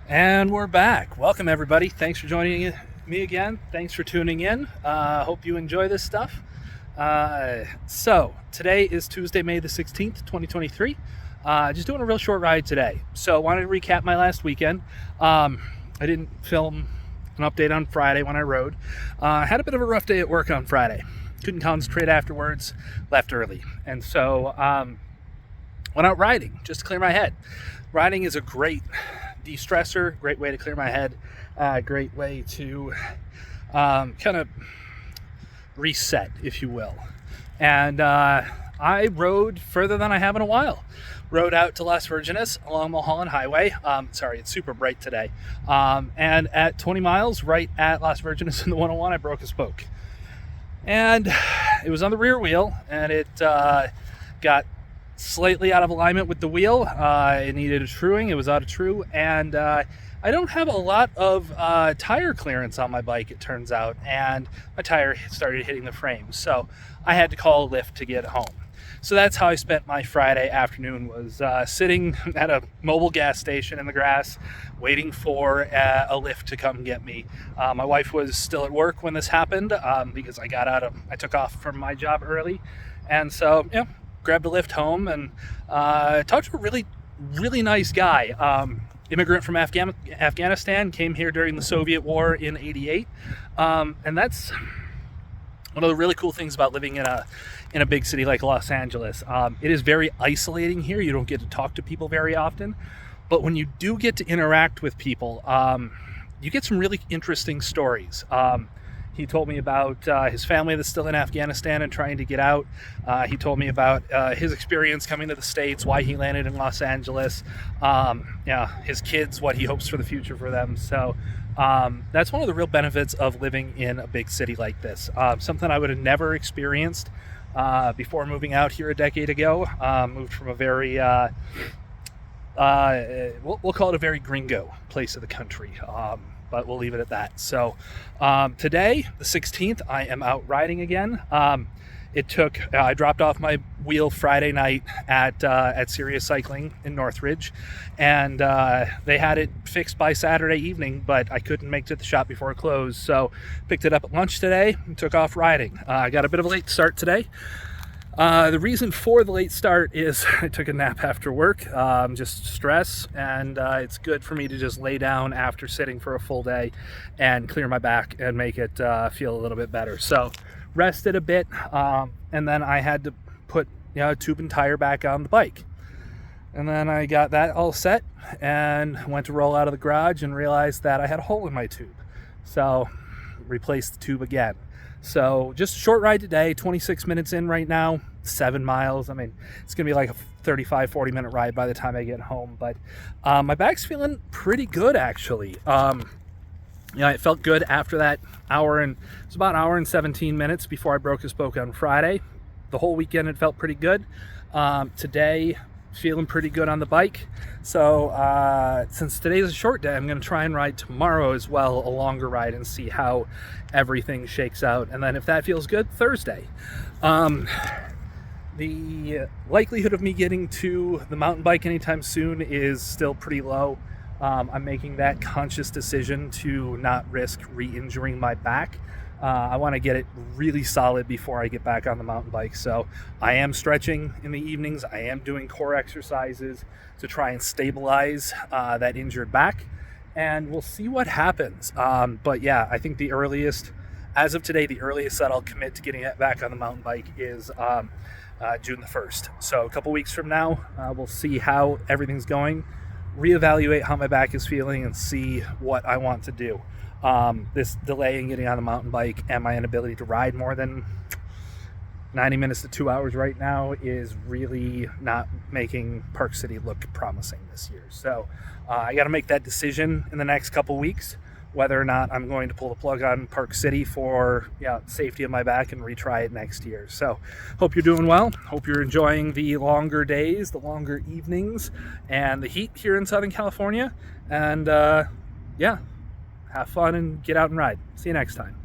And we're back. Welcome, everybody. Thanks for joining me again. Thanks for tuning in. Hope you enjoy this stuff. So, today is Tuesday, May the 16th, 2023. Just doing a real short ride today. So, wanted to recap my last weekend. I didn't film an update on Friday when I rode. Had a bit of a rough day at work on Friday. Couldn't concentrate afterwards, left early. And so, went out riding just to clear my head. Riding is a great de-stressor, great way to clear my head, great way to kind of reset, if you will. And I rode further than I have in a while. Rode out to Las Virgenes along Mulholland Highway. Sorry, it's super bright today. And at 20 miles, right at Las Virgenes in the 101, I broke a spoke. And it was on the rear wheel, and it got slightly out of alignment with the wheel. It needed a truing. It was out of true, and I don't have a lot of tire clearance on my bike, it turns out, and my tire started hitting the frame, so I had to call a lift to get home. So that's how I spent my Friday afternoon, was sitting at a mobile gas station in the grass waiting for a lift to come get me. My wife was still at work when this happened, because I took off from my job early, and so grabbed a lift home and talked to a really, really nice guy. Immigrant from Afghanistan, came here during the Soviet War in '88, and that's one of the really cool things about living in a big city like Los Angeles. It is very isolating here. You don't get to talk to people very often, but when you do get to interact with people, you get some really interesting stories. He told me about his family that's still in Afghanistan and trying to get out. He told me about his experience coming to the States, why he landed in Los Angeles, his kids, what he hopes for the future for them. So that's one of the real benefits of living in a big city like this. Something I would have never experienced before moving out here a decade ago. Moved from a very, we'll call it a very gringo place of the country. But we'll leave it at that. So today, the 16th, I am out riding again. I dropped off my wheel Friday night at Sirius Cycling in Northridge, and they had it fixed by Saturday evening, but I couldn't make it to the shop before it closed. So picked it up at lunch today and took off riding. I got a bit of a late start today. The reason for the late start is I took a nap after work, just stress, and it's good for me to just lay down after sitting for a full day and clear my back and make it feel a little bit better. So rested a bit, and then I had to put tube and tire back on the bike. And then I got that all set and went to roll out of the garage and realized that I had a hole in my tube. So replaced the tube again. So just a short ride today, 26 minutes in right now, 7 miles. I mean, it's going to be like a 35, 40-minute ride by the time I get home. But my back's feeling pretty good, actually. It felt good after that hour, and it was about an hour and 17 minutes before I broke a spoke on Friday. The whole weekend it felt pretty good. Today, feeling pretty good on the bike. So since today's a short day, I'm going to try and ride tomorrow as well, a longer ride, and see how everything shakes out. And then if that feels good, Thursday. The likelihood of me getting to the mountain bike anytime soon is still pretty low. I'm making that conscious decision to not risk re-injuring my back. I want to get it really solid before I get back on the mountain bike. So I am stretching in the evenings. I am doing core exercises to try and stabilize that injured back. And we'll see what happens. But yeah, I think as of today, the earliest that I'll commit to getting back on the mountain bike is June the 1st. So a couple weeks from now, we'll see how everything's going, reevaluate how my back is feeling, and see what I want to do. This delay in getting on the mountain bike and my inability to ride more than 90 minutes to 2 hours right now is really not making Park City look promising this year. So I got to make that decision in the next couple weeks, whether or not I'm going to pull the plug on Park City for safety of my back and retry it next year. So hope you're doing well. Hope you're enjoying the longer days, the longer evenings, and the heat here in Southern California. And have fun and get out and ride. See you next time.